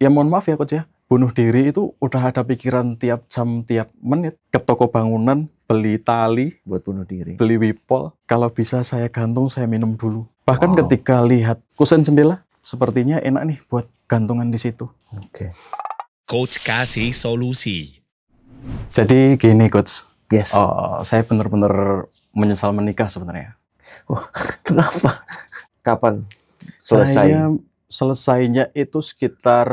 ya mohon maaf ya coach ya, bunuh diri itu udah ada pikiran tiap jam, tiap menit. Ke toko bangunan, beli tali, buat bunuh diri. beli wipol. Kalau bisa saya gantung, saya minum dulu. Bahkan Wow. ketika lihat kusen jendela, sepertinya enak nih buat gantungan di situ. Oke. Coach kasih solusi. Jadi gini coach, Yes. saya benar-benar menyesal menikah sebenarnya. Wah, kenapa? Kapan selesai? Saya selesainya itu sekitar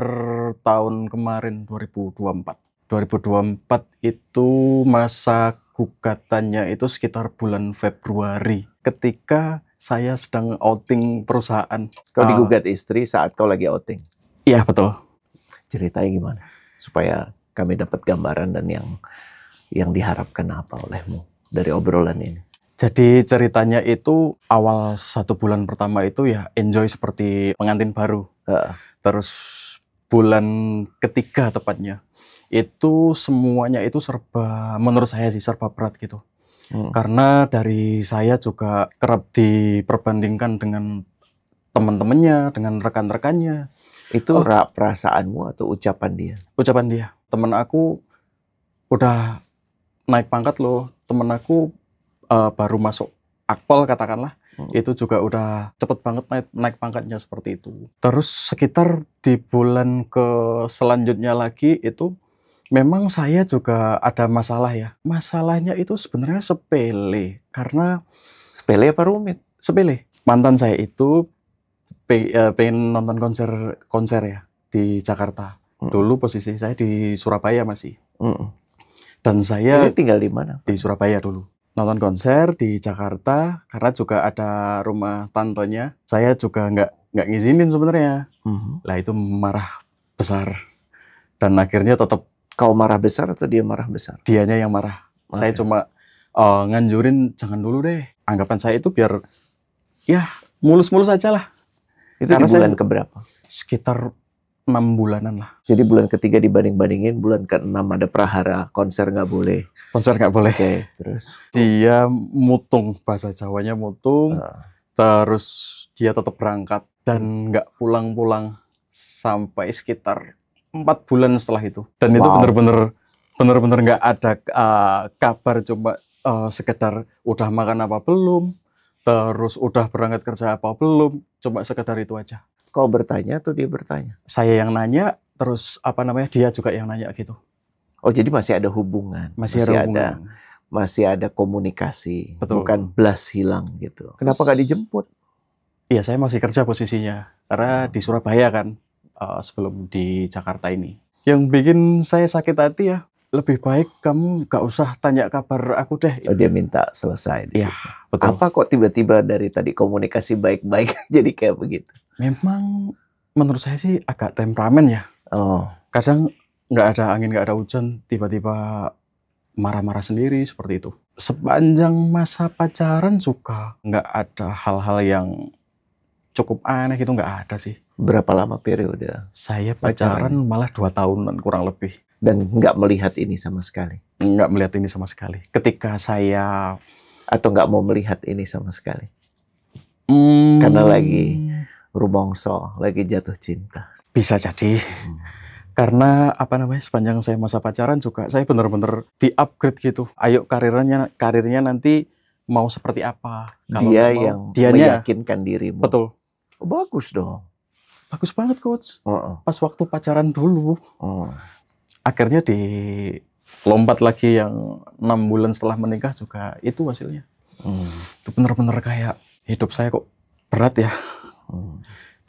tahun kemarin 2024. 2024 itu masa gugatannya itu sekitar bulan Februari. Ketika saya sedang outing perusahaan. Kau digugat istri saat kau lagi outing. Iya betul. Ceritanya gimana? Supaya kami dapat gambaran dan yang diharapkan apa olehmu dari obrolan ini. Jadi ceritanya itu awal 1 bulan pertama itu ya enjoy seperti pengantin baru. Terus bulan ketiga tepatnya itu semuanya itu serba, menurut saya sih serba berat gitu. Karena dari saya juga kerap diperbandingkan dengan teman-temannya, dengan rekan-rekannya. Itu perasaanmu atau ucapan dia? Ucapan dia. Temen aku udah naik pangkat loh. Temen aku baru masuk akpol katakanlah. Itu juga udah cepet banget naik pangkatnya seperti itu. Terus sekitar di bulan ke selanjutnya lagi itu memang saya juga ada masalah ya. Masalahnya itu sebenarnya sepele. Karena sepele apa rumit? Sepele. Mantan saya itu pengen nonton konser ya di Jakarta. Dulu posisi saya di Surabaya masih. Dan saya ini tinggal di mana? Di Surabaya dulu. Nonton konser di Jakarta karena juga ada rumah tantenya. Saya juga nggak ngizinin sebenarnya. Lah itu marah besar. Dan akhirnya tetap. Kau marah besar atau dia marah besar? Dianya yang marah. Okay. Saya cuma nganjurin jangan dulu deh. Anggapan saya itu biar ya mulus-mulus aja lah. Itu karena di bulan keberapa? Sekitar 6 bulanan lah. Jadi bulan ketiga dibanding-bandingin, bulan ke-6 ada prahara, konser nggak boleh. Konser nggak boleh. Oke, terus? Dia mutung, bahasa Jawanya mutung. Terus dia tetap berangkat dan nggak pulang-pulang sampai sekitar 4 bulan setelah itu. Dan itu benar-benar nggak ada kabar, cuma sekedar udah makan apa belum, terus udah berangkat kerja apa belum, cuma sekedar itu aja. Kau bertanya atau dia bertanya? Saya yang nanya, terus dia juga yang nanya gitu. Oh, jadi masih ada hubungan. Masih ada komunikasi. Betul. Bukan blas hilang gitu. Kenapa gak dijemput? Iya, saya masih kerja posisinya. Karena di Surabaya kan, sebelum di Jakarta ini. Yang bikin saya sakit hati ya, lebih baik kamu gak usah tanya kabar aku deh. Oh, dia minta selesai di situ. Betul. Apa kok tiba-tiba dari tadi komunikasi baik-baik jadi kayak begitu? Memang menurut saya sih agak temperamen ya. Kadang nggak ada angin, nggak ada hujan, tiba-tiba marah-marah sendiri seperti itu. Sepanjang masa pacaran juga nggak ada hal-hal yang cukup aneh gitu, nggak ada sih. Berapa lama periode? Saya pacaran malah 2 tahunan kurang lebih. Dan nggak melihat ini sama sekali? Nggak melihat ini sama sekali. Ketika saya... Atau nggak mau melihat ini sama sekali? Karena lagi rumongso, lagi jatuh cinta. Bisa jadi. Karena sepanjang saya masa pacaran juga saya benar-benar di-upgrade gitu. Ayo karirnya nanti mau seperti apa. Kalau dia yang meyakinkan dirimu. Betul. Oh, bagus dong. Bagus banget coach. Pas waktu pacaran dulu. Akhirnya lompat lagi yang 6 bulan setelah menikah juga itu hasilnya. Itu benar-benar kayak hidup saya kok berat ya.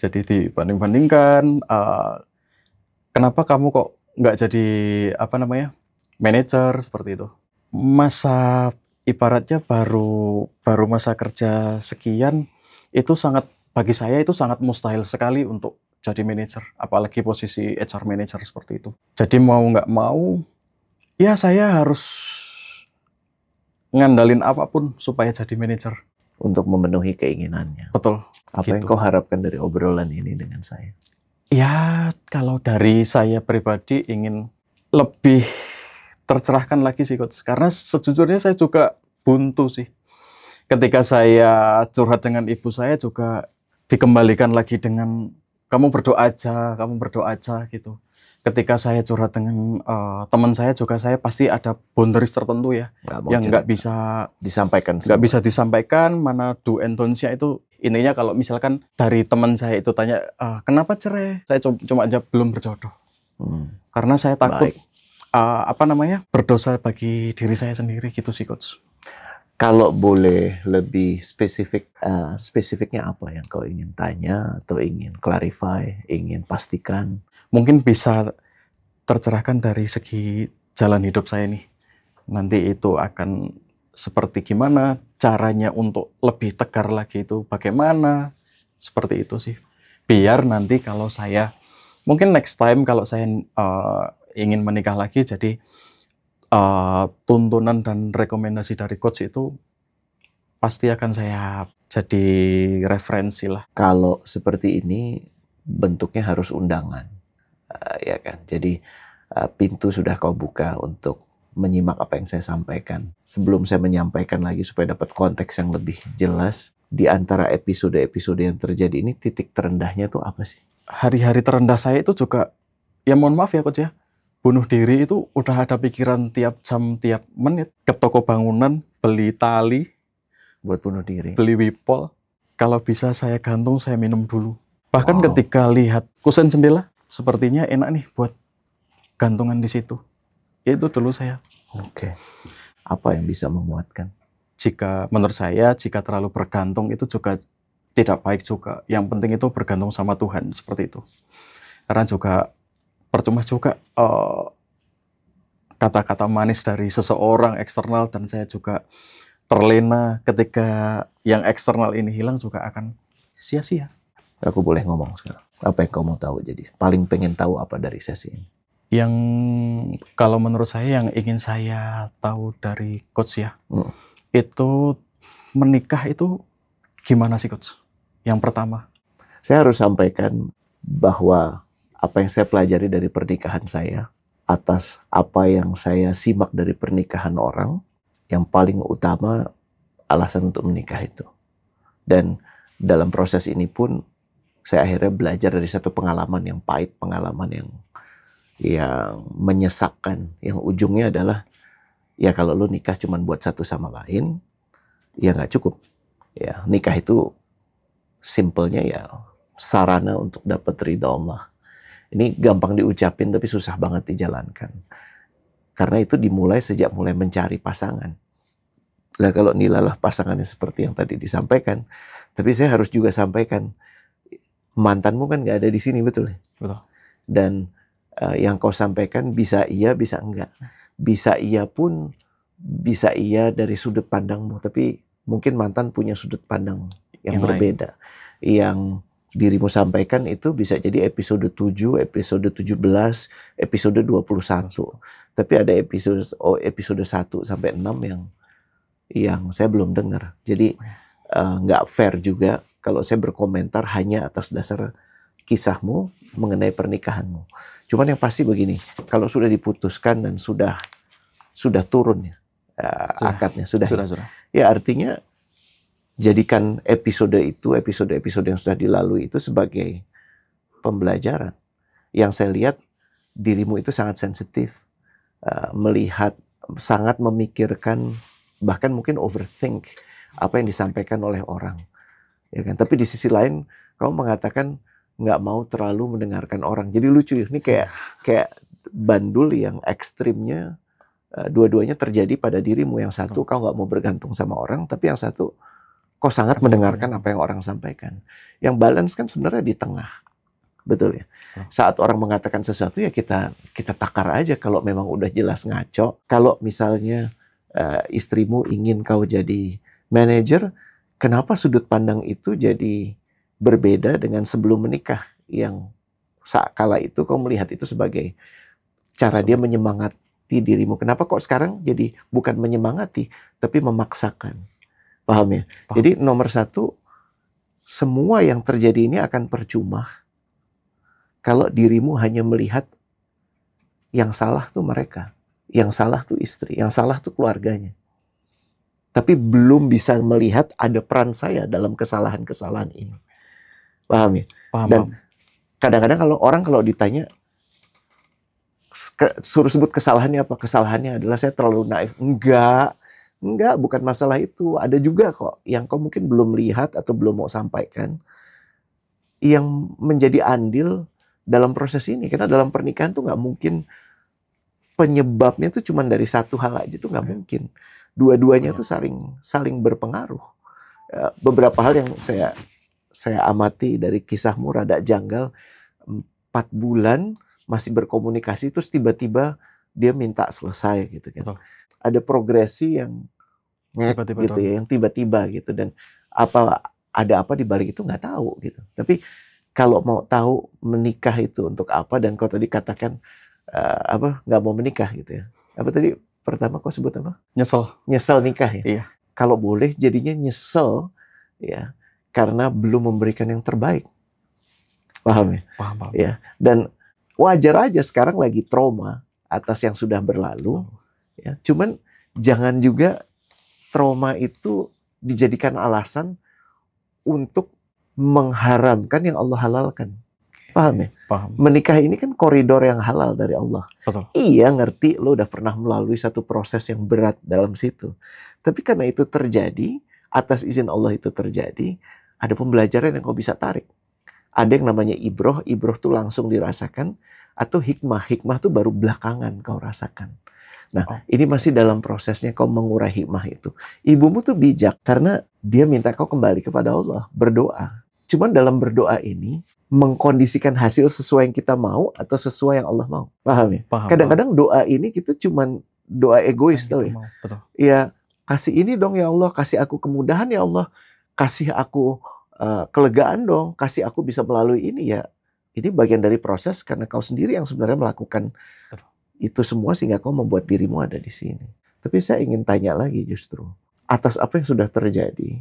Jadi dibanding-bandingkan, kenapa kamu kok nggak jadi manajer seperti itu? Masa ibaratnya baru masa kerja sekian itu bagi saya itu sangat mustahil sekali untuk jadi manajer, apalagi posisi HR manager seperti itu. Jadi mau nggak mau, ya saya harus ngandalin apapun supaya jadi manajer. Untuk memenuhi keinginannya. Betul. Apa yang kau harapkan dari obrolan ini dengan saya? Ya, kalau dari saya pribadi ingin lebih tercerahkan lagi sih, Coach. Karena sejujurnya saya juga buntu sih. Ketika saya curhat dengan ibu saya juga dikembalikan lagi dengan kamu berdoa aja gitu. Ketika saya curhat dengan teman saya juga, saya pasti ada boundaries tertentu ya, yang nggak bisa disampaikan, mana do and don't-nya itu. Intinya kalau misalkan dari teman saya itu tanya, kenapa cerai? Saya cuma aja belum berjodoh. Karena saya takut berdosa bagi diri saya sendiri gitu sih, Coach. Kalau boleh lebih spesifik, spesifiknya apa yang kau ingin tanya atau ingin clarify, ingin pastikan? Mungkin bisa tercerahkan dari segi jalan hidup saya nih. Nanti itu akan seperti gimana caranya untuk lebih tegar lagi itu bagaimana, seperti itu sih. Biar nanti kalau saya, mungkin next time kalau saya ingin menikah lagi, jadi tuntunan dan rekomendasi dari coach itu pasti akan saya jadi referensi lah. Kalau seperti ini bentuknya harus undangan, ya kan. Jadi pintu sudah kau buka untuk menyimak apa yang saya sampaikan. Sebelum saya menyampaikan lagi supaya dapat konteks yang lebih jelas, di antara episode-episode yang terjadi ini titik terendahnya tuh apa sih? Hari-hari terendah saya itu juga, ya mohon maaf ya coach ya, bunuh diri itu udah ada pikiran tiap jam, tiap menit. Ke toko bangunan, beli tali, buat bunuh diri, beli wipol. Kalau bisa saya gantung, saya minum dulu. Bahkan ketika lihat kusen jendela, sepertinya enak nih buat gantungan di situ. Itu dulu saya. Oke. Apa yang bisa memuatkan? Menurut saya, jika terlalu bergantung itu juga tidak baik juga. Yang penting itu bergantung sama Tuhan, seperti itu. Karena juga percuma juga kata-kata manis dari seseorang eksternal, dan saya juga terlena ketika yang eksternal ini hilang juga akan sia-sia. Aku boleh ngomong sekarang? Apa yang kau mau tahu jadi? Paling pengen tahu apa dari sesi ini? Yang kalau menurut saya yang ingin saya tahu dari coach ya, itu menikah itu gimana sih coach? Yang pertama. Saya harus sampaikan bahwa apa yang saya pelajari dari pernikahan saya, atas apa yang saya simak dari pernikahan orang, yang paling utama alasan untuk menikah itu. Dan dalam proses ini pun saya akhirnya belajar dari satu pengalaman yang pahit, pengalaman yang menyesakkan, yang ujungnya adalah ya kalau lu nikah cuma buat satu sama lain, ya nggak cukup. Ya nikah itu simpelnya ya sarana untuk dapat ridha Allah. Ini gampang diucapin tapi susah banget dijalankan. Karena itu dimulai sejak mulai mencari pasangan. Lah kalau nilalah pasangannya seperti yang tadi disampaikan, tapi saya harus juga sampaikan, mantanmu kan nggak ada di sini, betul ya? Betul. Dan yang kau sampaikan bisa iya, bisa enggak. Bisa iya pun, bisa iya dari sudut pandangmu, tapi mungkin mantan punya sudut pandang yang berbeda. Yang dirimu sampaikan itu bisa jadi episode 7, episode 17, episode 21. Tapi ada episode 1 sampai 6 yang saya belum dengar. Jadi nggak fair juga kalau saya berkomentar hanya atas dasar kisahmu mengenai pernikahanmu. Cuman yang pasti begini, kalau sudah diputuskan dan sudah turun ya akadnya, sudah. Ya artinya jadikan episode yang sudah dilalui itu sebagai pembelajaran. Yang saya lihat dirimu itu sangat sensitif, melihat, sangat memikirkan, bahkan mungkin overthink apa yang disampaikan oleh orang. Ya kan? Tapi di sisi lain kamu mengatakan nggak mau terlalu mendengarkan orang. Jadi lucu ya, ini kayak bandul yang ekstrimnya dua-duanya terjadi pada dirimu. Yang satu kau nggak mau bergantung sama orang, tapi yang satu kau sangat mendengarkan apa yang orang sampaikan. Yang balance kan sebenarnya di tengah, betul ya. Saat orang mengatakan sesuatu ya kita takar aja kalau memang udah jelas ngaco. Kalau misalnya istrimu ingin kau jadi manajer, kenapa sudut pandang itu jadi berbeda dengan sebelum menikah, yang saat kala itu kau melihat itu sebagai cara dia menyemangati dirimu. Kenapa kok sekarang jadi bukan menyemangati, tapi memaksakan? Paham ya? Paham. Jadi nomor satu, semua yang terjadi ini akan percuma kalau dirimu hanya melihat yang salah tuh mereka, yang salah tuh istri, yang salah tuh keluarganya. Tapi belum bisa melihat ada peran saya dalam kesalahan-kesalahan ini. Paham ya? Paham. Dan Kadang-kadang kalau ditanya, suruh sebut kesalahannya apa? Kesalahannya adalah saya terlalu naif. Enggak, bukan masalah itu. Ada juga kok yang kau mungkin belum lihat atau belum mau sampaikan, yang menjadi andil dalam proses ini. Karena dalam pernikahan tuh nggak mungkin penyebabnya tuh cuma dari satu hal aja, tuh nggak mungkin. Dua-duanya tuh saling berpengaruh. Beberapa hal yang saya amati dari kisahmu rada janggal. 4 bulan masih berkomunikasi, terus tiba-tiba dia minta selesai gitu kan. Betul. Ada progresi yang Tiba-tiba gitu ya, yang tiba-tiba gitu, dan ada apa di balik itu nggak tahu gitu. Tapi kalau mau tahu menikah itu untuk apa, dan kau tadi katakan nggak mau menikah gitu ya. Apa tadi pertama kau sebut apa? Nyesel nikah ya. Iya. Kalau boleh jadinya nyesel ya karena belum memberikan yang terbaik. Paham ya? Paham. Ya. Dan wajar aja sekarang lagi trauma atas yang sudah berlalu. Ya. Cuman jangan juga trauma itu dijadikan alasan untuk mengharamkan yang Allah halalkan. Paham ya? Paham. Menikah ini kan koridor yang halal dari Allah. Betul. Iya, ngerti lo udah pernah melalui satu proses yang berat dalam situ. Tapi karena itu terjadi, atas izin Allah itu terjadi, ada pembelajaran yang kau bisa tarik. Ada yang namanya ibroh tuh langsung dirasakan, atau hikmah tuh baru belakangan kau rasakan. Nah, ini masih dalam prosesnya kau mengurai hikmah itu. Ibumu tuh bijak karena dia minta kau kembali kepada Allah, berdoa. Cuman dalam berdoa ini mengkondisikan hasil sesuai yang kita mau atau sesuai yang Allah mau. Paham ya? Kadang-kadang doa ini kita cuman doa egois, tau ya? Betul. Ya, kasih ini dong ya Allah, kasih aku kemudahan ya Allah, kasih aku kelegaan dong, kasih aku bisa melalui ini ya. Ini bagian dari proses karena kau sendiri yang sebenarnya melakukan itu semua sehingga kau membuat dirimu ada di sini. Tapi saya ingin tanya lagi justru, atas apa yang sudah terjadi,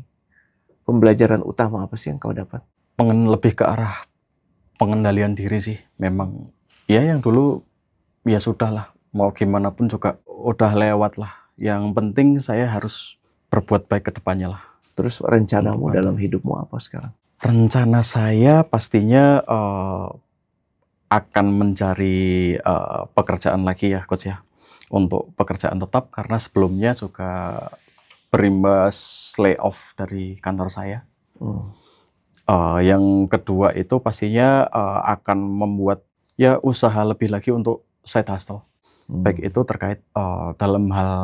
pembelajaran utama apa sih yang kau dapat? Lebih ke arah pengendalian diri sih. Memang ya yang dulu ya sudahlah, mau gimana pun juga udah lewat lah. Yang penting saya harus berbuat baik ke depannya lah. Terus rencanamu dalam hidupmu apa sekarang? Rencana saya pastinya akan mencari pekerjaan lagi ya Coach ya. Untuk pekerjaan tetap, karena sebelumnya juga berimbas layoff dari kantor saya. Yang kedua itu pastinya akan membuat ya usaha lebih lagi untuk side hustle. Baik itu terkait dalam hal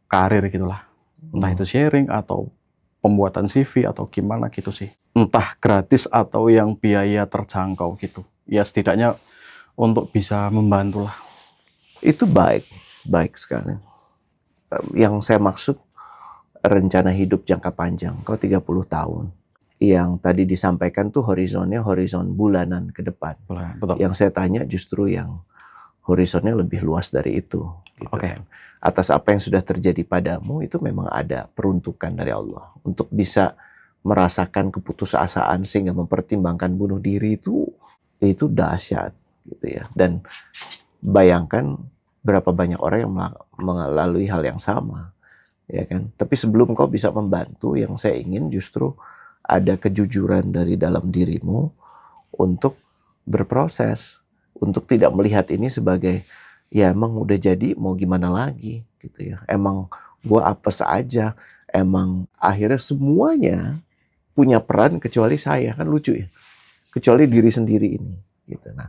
karir gitulah. Entah itu sharing atau pembuatan CV atau gimana gitu sih. Entah gratis atau yang biaya terjangkau gitu. Ya setidaknya untuk bisa membantu lah. Itu baik sekali. Yang saya maksud rencana hidup jangka panjang. Kau 30 tahun. Yang tadi disampaikan tuh horizon bulanan ke depan. Betul. Yang saya tanya justru yang horizonnya lebih luas dari itu. Gitu kan. Atas apa yang sudah terjadi padamu itu memang ada peruntukan dari Allah. Untuk bisa merasakan keputusasaan sehingga mempertimbangkan bunuh diri itu dahsyat gitu ya. Dan bayangkan berapa banyak orang yang melalui hal yang sama. Ya kan? Tapi sebelum kau bisa membantu, yang saya ingin justru ada kejujuran dari dalam dirimu untuk berproses, untuk tidak melihat ini sebagai ya emang udah jadi mau gimana lagi gitu ya. Emang gua apes aja, emang akhirnya semuanya punya peran kecuali saya, kan lucu ya. Kecuali diri sendiri ini gitu. Nah,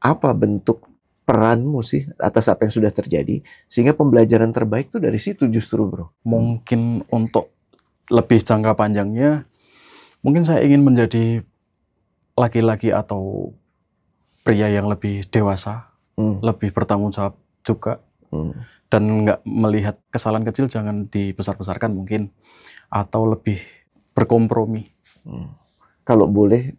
apa bentuk peranmu sih atas apa yang sudah terjadi sehingga pembelajaran terbaik tuh dari situ justru, bro? Mungkin untuk lebih jangka panjangnya, mungkin saya ingin menjadi laki-laki atau pria yang lebih dewasa, lebih bertanggung jawab juga, dan nggak melihat kesalahan kecil jangan dibesar-besarkan mungkin, atau lebih berkompromi. Kalau boleh,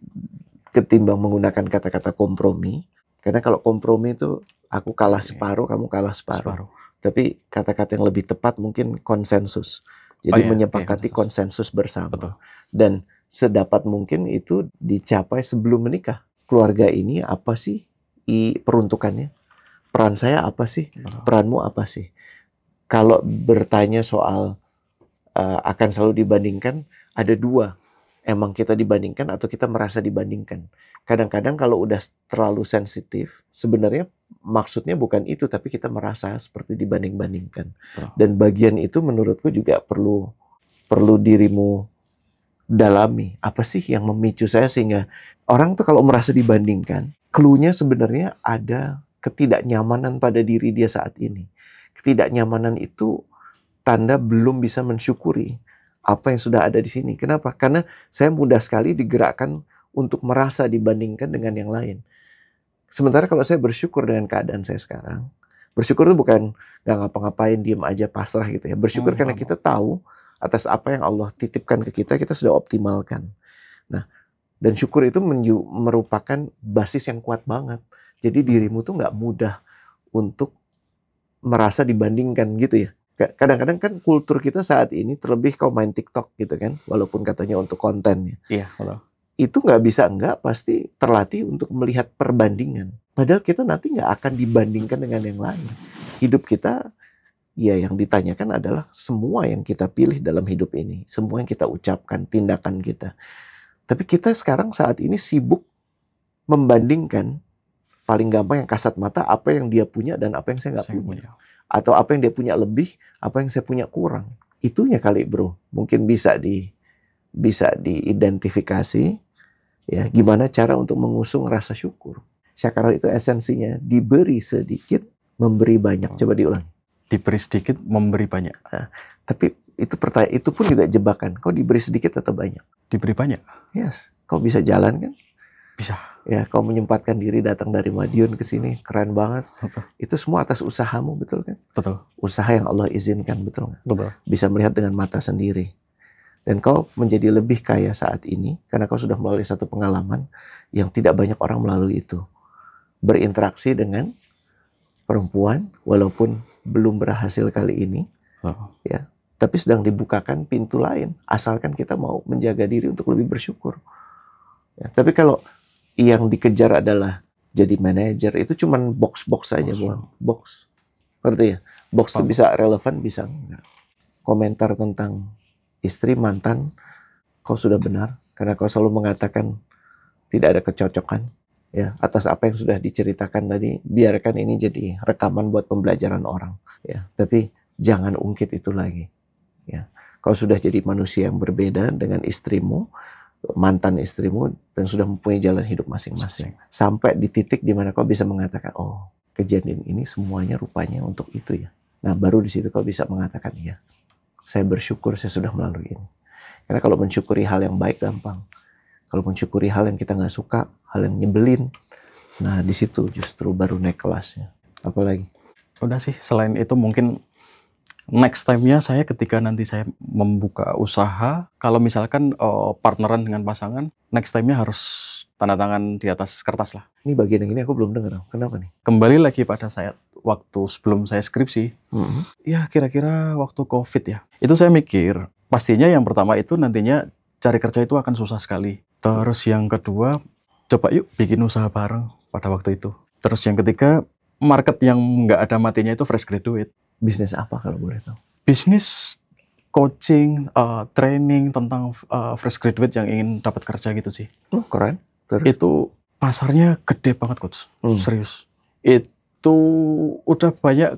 ketimbang menggunakan kata-kata kompromi, karena kalau kompromi itu aku kalah separuh, kamu kalah separuh. Tapi kata-kata yang lebih tepat mungkin konsensus. Jadi menyepakati konsensus bersama. Betul. Dan sedapat mungkin itu dicapai sebelum menikah. Keluarga ini apa sih peruntukannya? Peran saya apa sih? Peranmu apa sih? Kalau bertanya soal akan selalu dibandingkan, ada dua emang kita dibandingkan atau kita merasa dibandingkan. Kadang-kadang kalau udah terlalu sensitif, sebenarnya maksudnya bukan itu, tapi kita merasa seperti dibanding-bandingkan. Dan bagian itu menurutku juga perlu dirimu dalami. Apa sih yang memicu saya sehingga orang tuh kalau merasa dibandingkan, clue-nya sebenarnya ada ketidaknyamanan pada diri dia saat ini. Ketidaknyamanan itu tanda belum bisa mensyukuri apa yang sudah ada di sini. Kenapa? Karena saya mudah sekali digerakkan untuk merasa dibandingkan dengan yang lain. Sementara kalau saya bersyukur dengan keadaan saya sekarang, bersyukur itu bukan nggak ngapa-ngapain, diem aja pasrah gitu ya. Bersyukur karena kita tahu atas apa yang Allah titipkan ke kita sudah optimalkan. Nah, dan syukur itu merupakan basis yang kuat banget. Jadi dirimu tuh nggak mudah untuk merasa dibandingkan gitu ya. Kadang-kadang kan kultur kita saat ini terlebih kau main TikTok gitu kan, walaupun katanya untuk konten ya. Iya, betul. Itu nggak bisa pasti terlatih untuk melihat perbandingan. Padahal kita nanti nggak akan dibandingkan dengan yang lain. Hidup kita, ya yang ditanyakan adalah semua yang kita pilih dalam hidup ini, semua yang kita ucapkan, tindakan kita. Tapi kita sekarang saat ini sibuk membandingkan, paling gampang yang kasat mata, apa yang dia punya dan apa yang saya nggak punya. Atau apa yang dia punya lebih, apa yang saya punya kurang. Itunya kali bro, mungkin bisa diidentifikasi ya, gimana cara untuk mengusung rasa syukur. Syakara itu esensinya diberi sedikit, memberi banyak. Coba diulang. Diberi sedikit, memberi banyak. Nah, tapi itu pun juga jebakan. Kau diberi sedikit atau banyak? Diberi banyak. Yes. Kau bisa jalan kan? Bisa. Ya, kau menyempatkan diri datang dari Madiun ke sini, keren banget. Betul. Itu semua atas usahamu, betul kan? Betul. Usaha yang Allah izinkan, betul nggak? Betul. Bisa melihat dengan mata sendiri. Dan kau menjadi lebih kaya saat ini karena kau sudah melalui satu pengalaman yang tidak banyak orang melalui itu. Berinteraksi dengan perempuan walaupun belum berhasil kali ini, ya, tapi sedang dibukakan pintu lain asalkan kita mau menjaga diri untuk lebih bersyukur. Ya, tapi kalau yang dikejar adalah jadi manajer, itu cuman box saja, buang box. Ngerti ya? Box itu bisa relevan, bisa enggak. Komentar tentang istri, mantan, kau sudah benar karena kau selalu mengatakan tidak ada kecocokan. Ya, atas apa yang sudah diceritakan tadi, biarkan ini jadi rekaman buat pembelajaran orang. Ya, tapi jangan ungkit itu lagi. Ya, kau sudah jadi manusia yang berbeda dengan istrimu, mantan istrimu, dan sudah mempunyai jalan hidup masing-masing. Sampai di titik di mana kau bisa mengatakan, oh, kejadian ini semuanya rupanya untuk itu ya. Nah, baru di situ kau bisa mengatakan, ya, saya bersyukur saya sudah melalui ini. Karena kalau mensyukuri hal yang baik gampang. Kalau mensyukuri hal yang kita nggak suka, hal yang nyebelin, nah di situ justru baru naik kelasnya. Apalagi? Udah sih, selain itu mungkin next time-nya saya ketika nanti saya membuka usaha, kalau misalkan partneran dengan pasangan, next time-nya harus tanda tangan di atas kertas lah. Ini bagian yang ini aku belum dengar. Kenapa nih? Kembali lagi pada saya waktu sebelum saya skripsi, ya kira-kira waktu COVID ya. Itu saya mikir, pastinya yang pertama itu nantinya cari kerja itu akan susah sekali. Terus yang kedua, coba yuk bikin usaha bareng pada waktu itu. Terus yang ketiga, market yang nggak ada matinya itu fresh graduate. Bisnis apa kalau boleh tahu? Bisnis coaching, training tentang fresh graduate yang ingin dapat kerja gitu sih. Oh, keren. Terus? Itu pasarnya gede banget, Coach. Serius. Itu udah banyak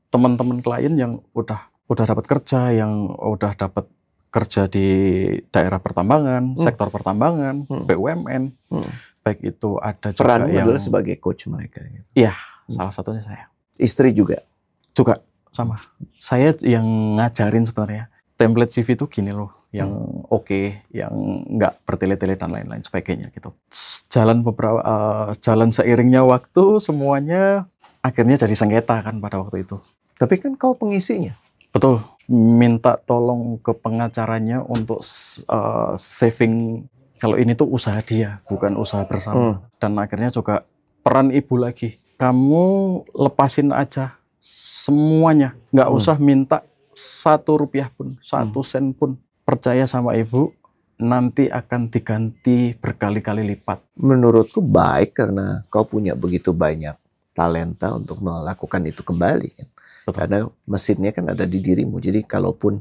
teman-teman klien yang udah dapat kerja, yang udah dapat kerja di daerah pertambangan, sektor pertambangan, BUMN. Baik itu ada juga peranmu yang adalah sebagai coach mereka. Iya, salah satunya saya. Istri juga? Juga sama. Saya yang ngajarin sebenarnya. Template CV itu gini loh, yang oke, yang nggak bertele-tele dan lain-lain sebagainya gitu. Jalan seiringnya waktu semuanya akhirnya jadi sengketa kan pada waktu itu. Tapi kan kau pengisinya. Betul. Minta tolong ke pengacaranya untuk saving, kalau ini tuh usaha dia, bukan usaha bersama. Dan akhirnya juga peran ibu lagi. Kamu lepasin aja semuanya, nggak usah minta 1 rupiah pun, 1 sen pun. Percaya sama ibu, nanti akan diganti berkali-kali lipat. Menurutku baik karena kau punya begitu banyak talenta untuk melakukan itu kembali kan. Karena mesinnya kan ada di dirimu. Jadi kalaupun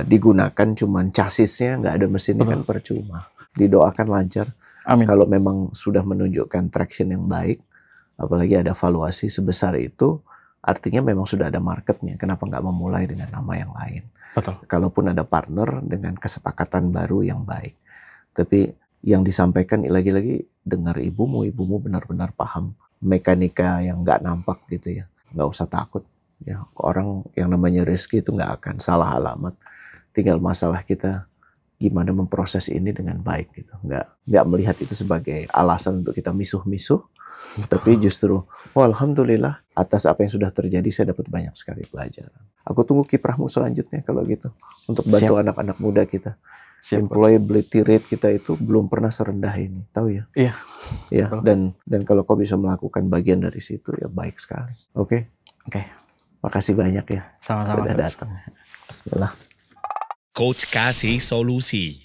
digunakan cuman chassisnya, nggak ada mesinnya kan percuma. Didoakan lancar. Amin. Kalau memang sudah menunjukkan traction yang baik, apalagi ada valuasi sebesar itu, artinya memang sudah ada marketnya. Kenapa nggak memulai dengan nama yang lain? Betul. Kalaupun ada partner dengan kesepakatan baru yang baik. Tapi yang disampaikan lagi-lagi, dengar ibumu benar-benar paham mekanika yang nggak nampak gitu ya. Nggak usah takut. Ya, orang yang namanya rezeki itu nggak akan salah alamat. Tinggal masalah kita gimana memproses ini dengan baik gitu. Nggak melihat itu sebagai alasan untuk kita misuh-misuh. Tapi justru, alhamdulillah atas apa yang sudah terjadi saya dapat banyak sekali pelajaran. Aku tunggu kiprahmu selanjutnya kalau gitu. Untuk bantu anak-anak muda kita. Employability rate kita itu belum pernah serendah ini. Tahu ya? Iya. Ya, dan kalau kau bisa melakukan bagian dari situ ya baik sekali. Oke? Oke. Makasih banyak ya. Sama-sama. Sudah datang. Bismillah. Coach kasih solusi.